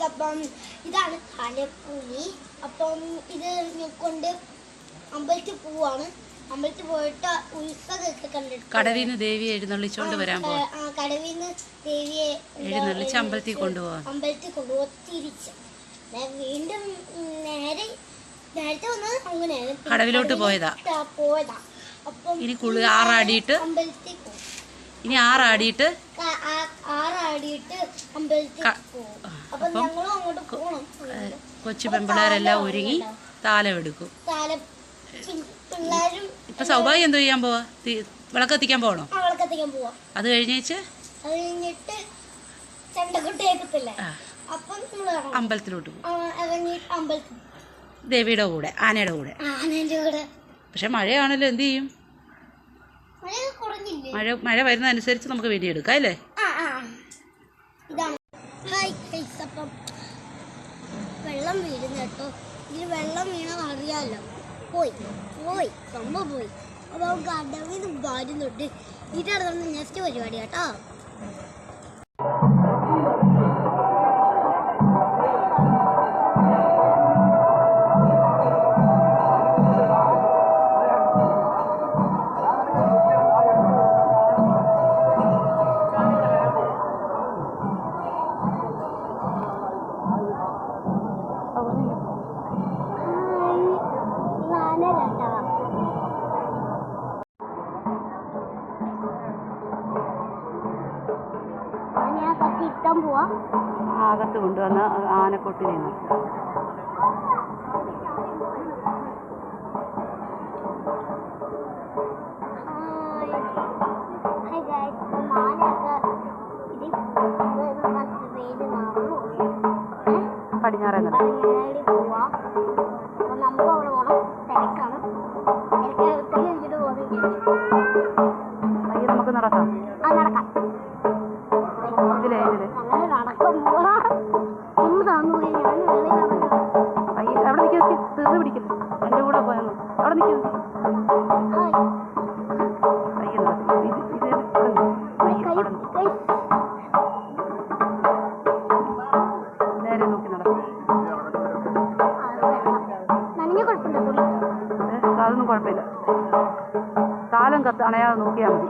അപ്പം ഇതാണ് ആലപ്പുഴി. അപ്പം ഇത് കൊണ്ട് അമ്പലത്തിൽ പോവാണ്. അമ്പലത്തിൽ പോയിട്ട് ഉത്സവമൊക്കെ കണ്ടിട്ട് കടവിന്ന് ദേവിയെ എഴുന്നള്ളിച്ചോണ്ട് വരാൻ പോവാ. കടവിന്ന് ദേവിയെ എഴുന്നള്ളിച്ച് അമ്പലത്തിൽ കൊണ്ടുപോവാ. തിരിച്ച് വീണ്ടും നേരത്തെ വന്നത് അങ്ങനെയാണ്. കടവിലോട്ട് പോയതാ. അപ്പം ഇനി ആറാടിയിട്ട് അമ്പലത്തിൽ പോകും. ഇനി ആറാടിയിട്ട് അമ്പലത്തിൽ പോകും. അപ്പം ഞങ്ങളും അങ്ങോട്ട് പോകണം. കൊച്ചു പെമ്പിള്ളേരെല്ലാം ഒരുങ്ങി താലമെടുക്കും. പിള്ളേരും ഇപ്പൊ സൗഭാഗ്യം എന്തോ ചെയ്യാൻ പോവാ? വിളക്കെത്തിക്കാൻ പോകണോ? വിളക്കെത്തിക്കാൻ പോവാ. അത് കഴിഞ്ഞിട്ട് ചണ്ടക്കുട്ടേക്കത്തില്ലേ, അപ്പം അമ്പലത്തിലോട്ട് പോകും. ഇറങ്ങിയിട്ട് അമ്പലത്തിൽ ദേവിയുടെ കൂടെ, ആനയുടെ കൂടെ. പക്ഷെ മഴയാണല്ലോ, എന്ത് ചെയ്യും? മഴ വരുന്നതനുസരിച്ച് നമുക്ക് വീഡിയോ എടുക്കാം അല്ലേ? അപ്പം വെള്ളം വീഴുന്ന കേട്ടോ. ഇതിൽ വെള്ളം വീണത് അറിയാമല്ലോ. പോയി സംഭവം പോയി. അപ്പോൾ നമുക്ക് കടവിന്ന് വരുന്നുണ്ട്. ഇതാണ് നെക്സ്റ്റ് പരിപാടി കേട്ടോ. അകത്ത് കൊണ്ടുവന്ന് ആനക്കൊട്ടിനെ നിർത്തുക. പടിഞ്ഞാറേ നമുക്ക് നടക്കാം. ഇതിലേ അവിടെ നിൽക്കി തീർന്ന് പിടിക്കില്ല. എൻ്റെ കൂടെ പോയാൽ അവിടെ നിൽക്കുന്നു. നേരെ നോക്കി നടക്കും. അതൊന്നും കുഴപ്പമില്ല. കാലം അണയാതെ നോക്കിയാൽ മതി.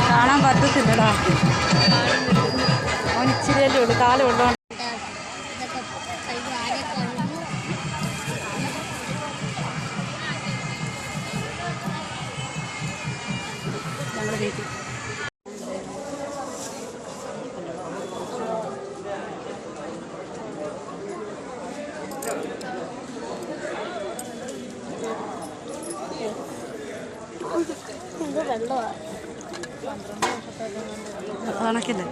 കാണാൻ പറ്റത്തില്ലടാ, അവനിച്ചിരിയല്ലേ ഉള്ളൂ, കാലം ഉള്ളതുകൊണ്ട്. ഞങ്ങൾ വീട്ടിൽ കണക്കില്ല.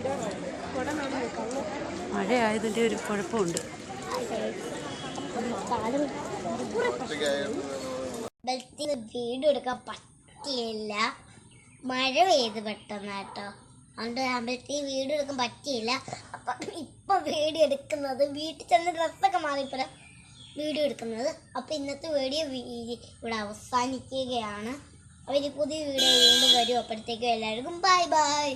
മഴയായതിൻ്റെ ഒരു കുഴപ്പമുണ്ട്. വീഡിയോ എടുക്കാൻ പറ്റിയില്ല, മഴ പെയ്ത് പെട്ടെന്ന് കേട്ടോ. അതുകൊണ്ട് അമ്പലത്തിൽ വീഡിയോ എടുക്കാൻ പറ്റിയില്ല. അപ്പം ഇപ്പം വീഡിയോ എടുക്കുന്നത് വീട്ടിൽ ചെന്ന് ഡ്രസ്സൊക്കെ മാറിയപ്പോഴാണ് വീഡിയോ എടുക്കുന്നത്. അപ്പം ഇന്നത്തെ വീഡിയോ ഇവിടെ അവസാനിക്കുകയാണ്. അവർ പുതിയ വീഡിയോ വീണ്ടും വരും. അപ്പോഴത്തേക്കും എല്ലാവർക്കും ബൈ ബൈ.